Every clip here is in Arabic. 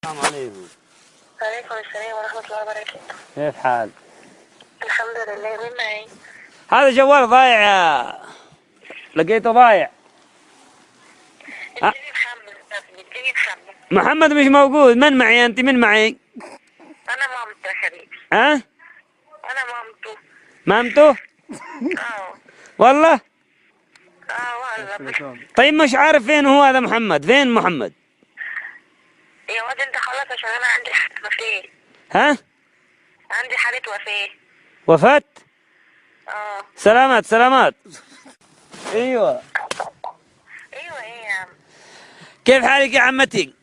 السلام عليكم. وعليكم السلام ورحمة الله وبركاته. كيف حال؟ الحمد لله. مين معي؟ هذا جوال ضايع، لقيته ضايع. اديني محمد. اديني محمد. محمد مش موجود. من معي انت؟ من معي؟ أنا مامته يا حبيبي. ها؟ أنا مامته. مامته؟ اه والله؟ والله. طيب مش عارف فين هو هذا محمد. فين محمد؟ يا واد أنت خلاص، عشان أنا عندي حالة وفاة. ها؟ عندي حالة وفاة. وفاة؟ اه سلامات سلامات. ايوه. ايوه ايه يا عم؟ كيف حالك يا عمتي؟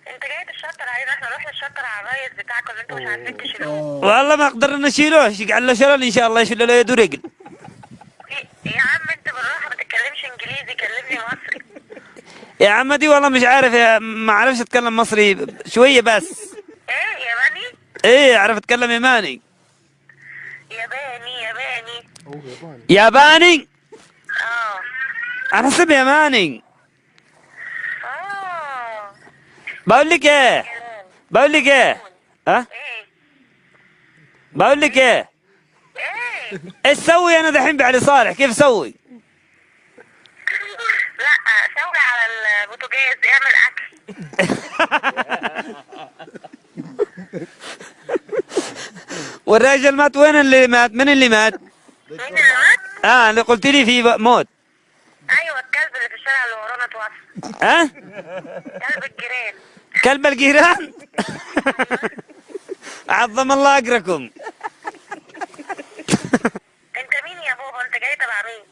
انت جاي تشطر علينا، احنا رحنا نشطر على الريس بتاعكم اللي انتوا مش عارفين تشيلوه. والله ما قدرنا نشيلوه. قال له شلون ان شاء الله يشيل له يد ورجل. يا عم انت بالراحه، ما تتكلمش انجليزي، كلمني مصري. يا عمتي والله مش عارف، ما اعرفش اتكلم مصري شويه بس. ايه ياباني؟ ايه اعرف اتكلم يماني. ياباني. ياباني؟ اه انا حسب يماني. اه بقول لك ايه. كلام. بقول لك ايه. ها؟ ايه بقول لك ايه. ايه؟ ايش سوي انا دحين بعلي صالح؟ كيف سوي؟ لا، شاور على البوتاجاز، اعمل اكل. والراجل مات. وين اللي مات؟ من اللي مات؟ مين اللي مات؟ اللي قلت لي في موت. ايوه الكلب اللي في الشارع اللي ورانا اتوفى. ها؟ كلب الجيران. كلب الجيران؟ عظم الله اجركم. انت مين يا بابا؟ انت جاي تبع مين؟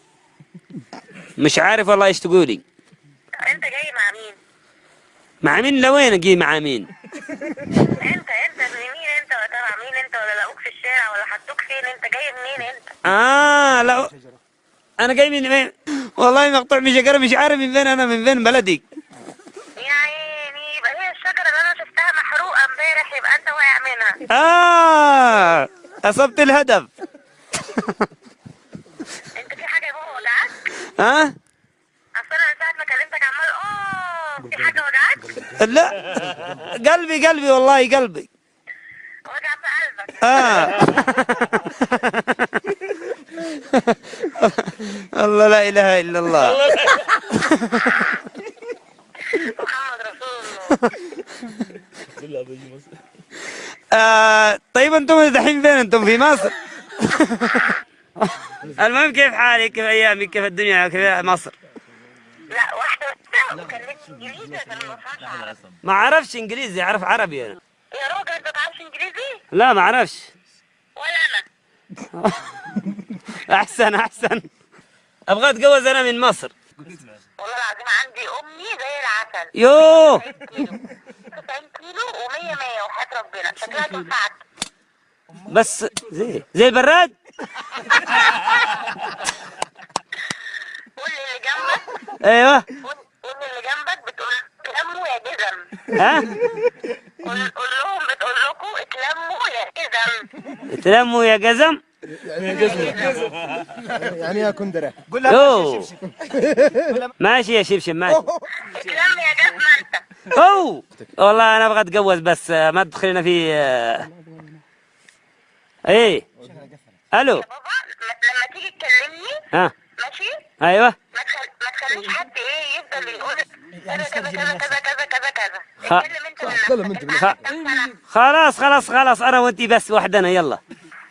مش عارف والله ايش تقولي. انت جاي مع مين؟ مع مين؟ لوين اجي مع مين؟ انت مين؟ انت ولا تبع مين انت؟ ولا لقوك في الشارع ولا حطوك فين؟ انت جاي منين انت؟ لا انا جاي من وين؟ والله مقطوع من شجره، مش عارف من فين. انا من فين بلدي. يا عيني، يبقى هي الشجره اللي انا شفتها محروقه امبارح، يبقى انت واقع منها. اصبت الهدف. انت في حاجه يا بابا وجعك؟ ها؟ اصل انا من ساعه ما كلمتك عمال في حاجه وجعك؟ لا، قلبي والله قلبي. وجع في قلبك. الله لا اله الا الله. محمد رسول الله. طيب انتم دحين فين؟ انتم في مصر؟ المهم كيف حالك؟ كيف ايامك؟ كيف الدنيا؟ كيف مصر؟ لا، واحده وكلمت انجليزي عشان ما افهمش عربي. ما اعرفش انجليزي، اعرف عربي انا. يا راجل انت ما تعرفش انجليزي؟ لا ما اعرفش. ولا انا. احسن. ابغى اتجوز انا من مصر. والله العظيم عندي امي زي العسل. يوه 90 كيلو و100 وحياة ربنا، شكلها تنفعك. بس زي البراد. قول اللي جنبك. ايوه. قول اللي جنبك بتقول اتلموا يا جزم. ها؟ قول لهم بتقول لكم اتلموا يا جزم. تلموا يا قزم. يعني يا كندرة. قول لها ماشي يا شبشب ماشي. اتلم يا جزمة انت. والله انا ابغى اتجوز بس ما تدخلنا في ايه. الو. يا بابا لما تيجي تكلمني ماشي. ايوه. ما تخليش حد يفضل يقول كذا كذا كذا كذا كذا كذا كذا. اتكلم انت من خلاص انا وانتي بس وحدنا يلا.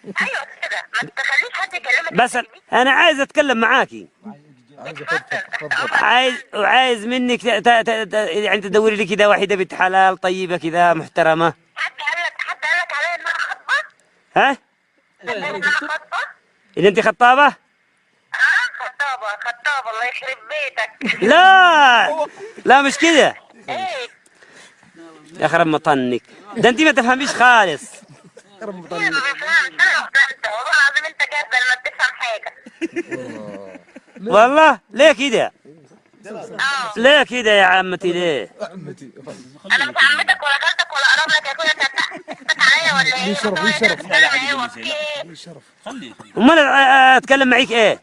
ايوه كده، ما تخليش حد يكلمك. بس انا عايز اتكلم معاكي. عايز منك يعني تدوري لي كذا واحده بنت حلال طيبه كذا محترمه. حد قال لك عليا ان انا خطبه؟ ها؟ حد قال ان انا خطبه؟ اللي انت خطابه؟ خطابه الله يخرب بيتك. لا مش كذا. ايه يا خرب مطنك، ده انت ما تفهميش خالص. ما بفهمش انا. انت والله العظيم انت جاهز ما بتفهم حاجه. والله ليه كده؟ ليه كده يا عمتي ليه؟ انا مش عمتك ولا خالتك ولا قرب لك يا اخويا. انت عليا ولا ايه؟ شرف. امال اتكلم معيك ايه؟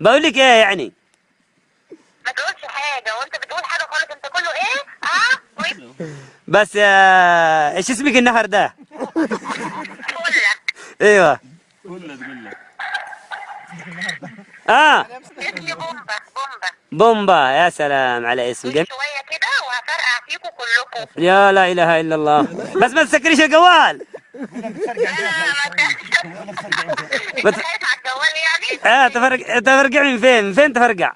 بقول لك ايه يعني؟ ما تقولش حاجه، وانت بتقول حاجه خالص. انت كله ايه؟ بس ايش اسمك النهر ده؟ فله. ايوه. اسمي بومبا. بومبا، يا سلام على اسم جميل. شويه كده وهفرقع فيكم كلكم. يا لا اله الا الله. بس ما تسكريش الجوال. انت خايف على الجوال يعني؟ تفرقع من فين؟ من فين تفرقع؟ يا عم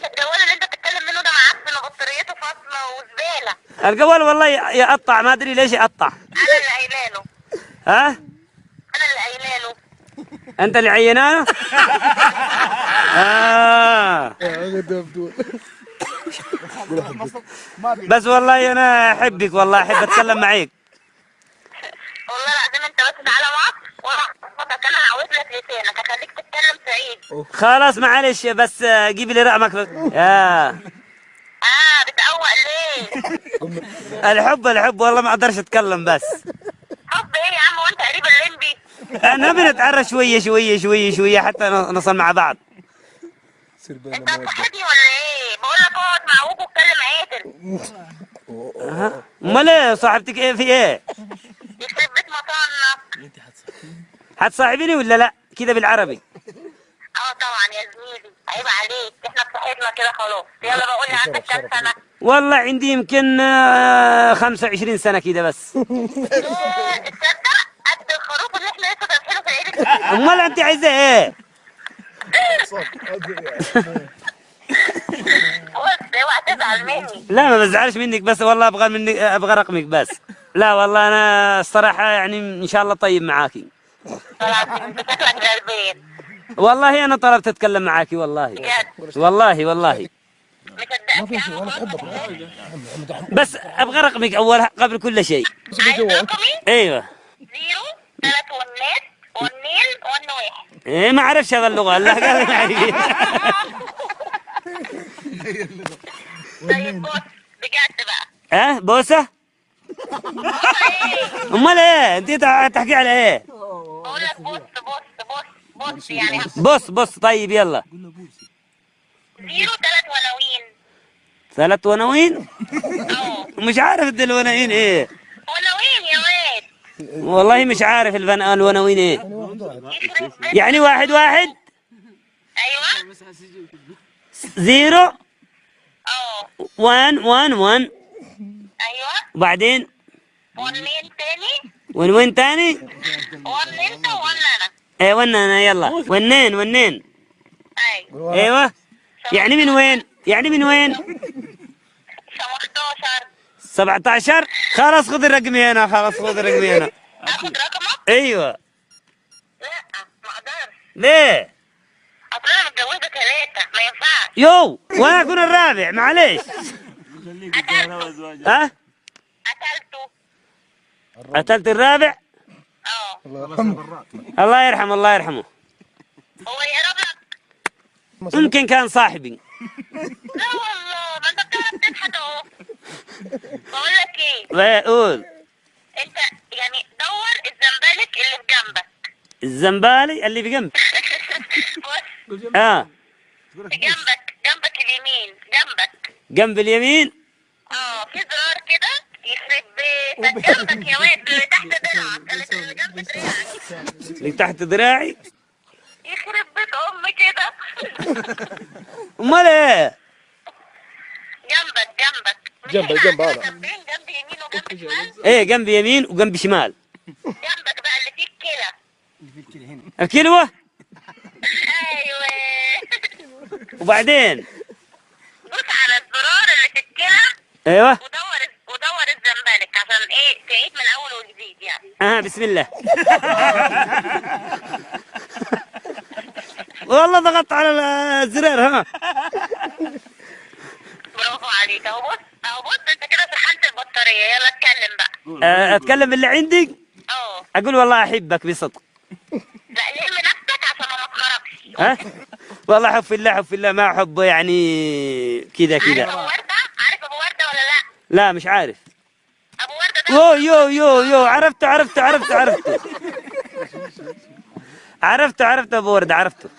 ده الجوال اللي انت بتتكلم منه ده معفن وبطاريته فاصله وزباله. الجوال والله يقطع، ما ادري ليش يقطع. انا اللي قايله له. ها؟ انا اللي قايله له. انت اللي عينانه؟ بس والله انا احبك، والله احب اتكلم معك. والله العظيم انت بس تعالى مصر وانا هظبطك. انا هعوج لك لسانك هخليك تتكلم سعيد. خلاص معلش، بس جيبي لي رقمك. بتقوق ليه؟ الحب والله ما اقدرش اتكلم بس. حب ايه يا عم وانت قريب الليمبي؟ نبي نتعرف شويه حتى نصل مع بعض. انت هتصاحبني ولا ايه؟ بقول لك اقعد مع ابوك واتكلم عادل. امال ايه صاحبتك ايه في ايه؟ يخرب بيت مطارنا. هتصاحبيني ولا لا كده بالعربي؟ طبعا يا زميلي عيب عليك، احنا اتصاحبنا كده خلاص. يلا بقول لي عندك كام سنه؟ والله عندي يمكن 25 سنه كده بس. تصدق قد الخروف اللي احنا لسه دافعينه في العيد. امال انت عايزه ايه؟ بص اوعى تزعل مني. لا ما بزعلش منك، بس والله ابغى رقمك بس. لا والله انا الصراحه يعني ان شاء الله طيب معاكي. طلعت انت شكلك غلبان. والله انا طلبت اتكلم معاكي والله. بجد؟ والله مصدقك يا عم. بس ابغى رقمك اول قبل كل شيء. عايز رقمي؟ ايوه. 0 3 ونات ونين ون واحد. ايه ما اعرفش هذا اللغه. لا قال معي. طيب بص بجد بقى. بوسه؟ ايه؟ امال ايه انت تحكي على ايه؟ بقول لك بص يعني. بص طيب يلا. 0 3 ونوين. 3 ونوين؟ مش عارف الونوين ايه. ونوين يا واد. والله مش عارف الونوين ايه. يعني واحد. ايوه. 0 1 1. ايوه. وبعدين ونين تاني. وين تاني؟ ون انت ون انا. ايه ون انا يلا. ونين. ايوه. يعني من وين؟ 17. خلاص خذ الرقم هنا. اخد رقمك؟ ايوه. لا ما اقدرش. ليه؟ اصل انا متجوزه 3 ما ينفعش. يو وانا اكون الرابع معلش. قتلته. قتلت الرابع. الله يرحمه. هو يقرب لك؟ يمكن كان صاحبي. لا والله ما انت بتعرف تضحك اهو. بقول لك ايه؟ لا قول. انت يعني دور الزنبلك اللي في جنبك. الزنبالي اللي بجنبي. بص. في جنبك اليمين. جنب اليمين. في زرار كده يخرب بيتك. جنبك يا واد اللي تحت دراعك. اللي جنب دراعك. اللي تحت دراعي. يخرب بيت امي كده. امال ايه؟ جنب هذا. جنب يمين وجنب شمال. ايه جنب يمين وجنب شمال. جنبك بقى اللي فيه الكلى. الكلوة. ايوه. وبعدين دوس على الزرار اللي في الكلى. ايوه. ودور الزنبلك عشان ايه تعيد من اول وجديد يعني. بسم الله. والله ضغطت على الزرار. برافو عليك. اهو بص انت كده سخنت البطاريه. يلا اتكلم بقى. اتكلم باللي عندي. اقول والله احبك بصدق. لا لم نفسك عشان ما تخربش. والله حب في الله ما احبه يعني كذا. عارف ابو ورده ولا لا؟ لا مش عارف. ابو ورده ده يو عرفته ابو ورده عرفته.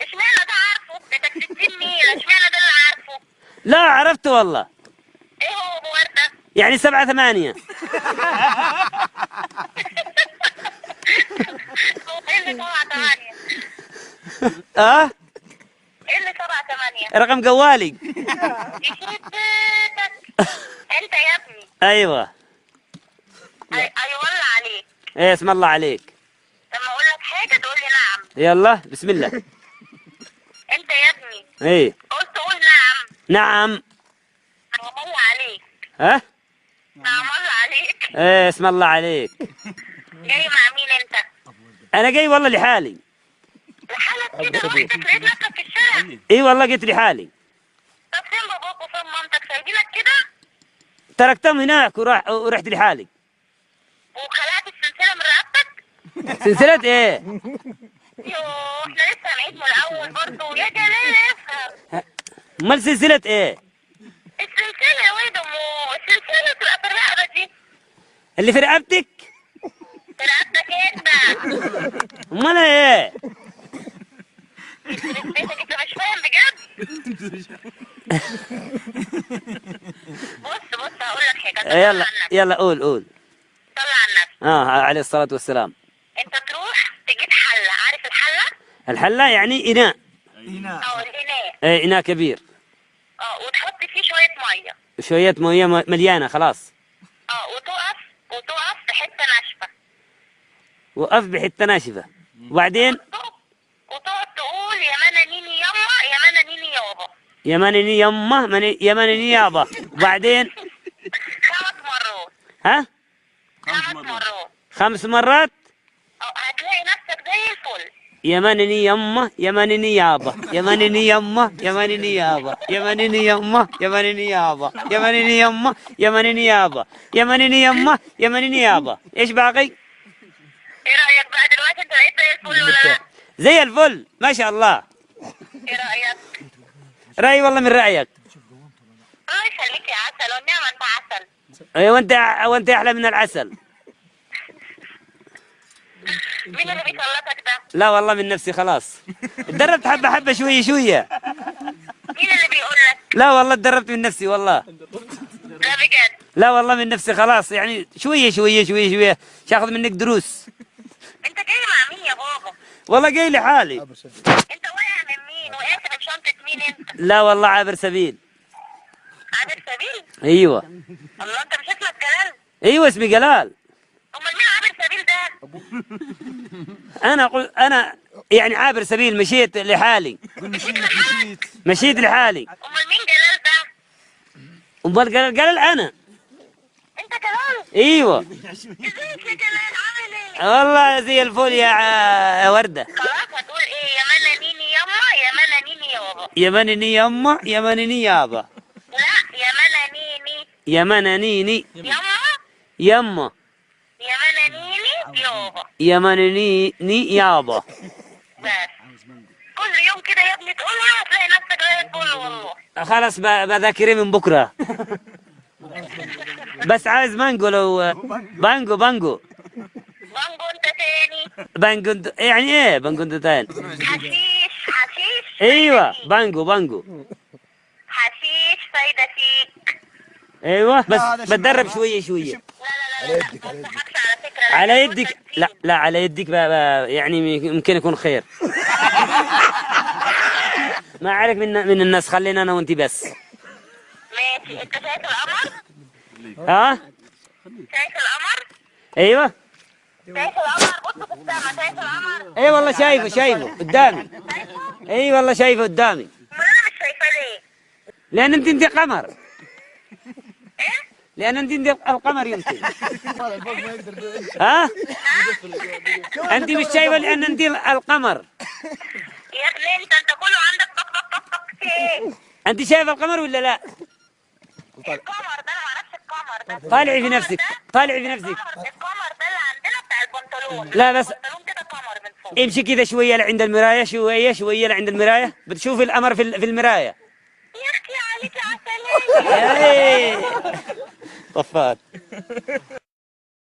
اشمعنى ده عارفه؟ ده 60 ميل. اشمعنى ده اللي عارفه؟ لا عرفته والله. ايه هو ابو ورده؟ يعني 7 8. ايه اللي 7 8؟ اه ايه اللي 7 8؟ رقم جوالي. يخرب بيتك. انت يا ابني. ايوه. اي والله عليك. ايه اسم الله عليك. لما اقول لك حاجه تقول لي نعم. يلا بسم الله. انت يا ابني ايه قلت قول نعم. نعم. نعم الله عليك. ها نعم الله عليك. ايه اسم الله عليك. جاي مع مين انت؟ انا جاي والله لحالي. لحالك كده لوحدك لقيت نفسك في الشارع؟ ايه والله جيت لحالي. طب فين باباك وفين مامتك سايبينك كده؟ تركتهم هناك ورحت لحالي. وخلعت السلسله من رقبتك؟ سلسلة ايه؟ يوه احنا لسه هنعيد من الاول برضه يا جلال افهم. امال سلسلة ايه؟ السلسله يا واد امه السلسله تبقى في الرقبه دي. اللي في رقبتك؟ في رقبتك انت. امال ايه؟ يخرب بيتك انت مش فاهم بجد؟ بص هقول لك حاجه انت يلا طلع عنك. يلا قول طلع عنك. عليه الصلاة والسلام. انت تروح تجيب حله، عارف الحله؟ الحلة يعني إناء. او الاناء. إيه إناء كبير. وتحط فيه شويه ميه. شوية موية مليانة خلاص. وتقف في حته ناشفه. وقف بحتة ناشفة. وبعدين وتقعد تقول يا مانا نيني يما يا مانا نيني يابا. يمنني يمه يمنني يابا. وبعدين 5 مرات. ها 5 مرات. 5 مرات. هتلاقي نفسك زي الفل. يمنني يمه يمنني يابا يمنني يمه يمنني يابا يمنني يمه يمنني يابا يمنني يمه يمنني يابا يمنني يمه يمنني يابا. ايش باقي؟ ايه رايك بقى دلوقتي انت بقيت زي الفل ولا لا؟ زي الفل ما شاء الله. ايه رايك؟ رأي والله من رأيك. الله يخليك يا عسل والنعمه انت عسل. ايوه وانت احلى من العسل. مين اللي بيسلطك ده؟ لا والله من نفسي خلاص. اتدربت حبة حبة شوية شوية. مين اللي بيقول لك؟ لا والله اتدربت من نفسي والله. لا بجد. لا والله من نفسي خلاص يعني شوية شوية شوية شوية شاخذ منك دروس. انت جاي مع مين يا بابا؟ والله جاي لحالي. انت واقع من مين؟ وقعت من شنطة مين انت؟ لا والله عابر سبيل. عابر سبيل؟ ايوه. الله انت مش اسمك جلال؟ ايوه اسمي جلال. امال مين عابر سبيل ده؟ انا يعني عابر سبيل مشيت لحالي. مشيت لحالك؟ مشيت لحالي. امال مين جلال ده؟ امال جلال انا. انت جلال؟ ايوه. ازيك يا جلال عامل ايه؟ والله زي الفل يا وردة. خلاص هتقول ايه يا مانا نيني يما يا مانا نيني يابا. يمنني يما يمنني يابا. لا يا مانا نيني. يمننيني يما يما يا مانا نيني يابا. يمننيني يابا. بس كل يوم كده يا ابني تقولها هتلاقي نفسك زي الفل والله. خلاص بذاكري من بكره. بس عايز مانجو لو بانجو. بانجو انت تاني. بانجو يعني ايه بانجو انت تاني؟ حشيش. ايوه فايدة فيك. بانجو. حشيش فايدة فيك. ايوه بس بتدرب شويه شويه. لا ما تضحكش على فكرة. على يدك. لا على يدك يعني يمكن يكون خير. ما اعرف من الناس خلينا انا وانت بس. ماشي انت شايف القمر؟ ها شايف القمر؟ ايوه. شايف القمر؟ بص في السما شايف القمر؟ اي والله شايفه قدامي. شايفه؟ اي والله شايفه قدامي. امال انا مش شايفاه ليه؟ لان انت قمر. ايه؟ لان انت القمر يمكن. ها انت مش شايفه لان انت القمر. يا ابني انت كله عندك طق ايه؟ انت شايف القمر ولا لا؟ القمر ده انا معرفش القمر ده. طالعي في نفسك. طالعي في نفسك. القمر ده اللي عندنا بتاع البنطلون. لا بس البنطلون كده قمر من فوق. امشي كذا شويه لعند المرايه شويه لعند المرايه بتشوفي القمر في المرايه. يا اختي عليك يا عسلية. طفات.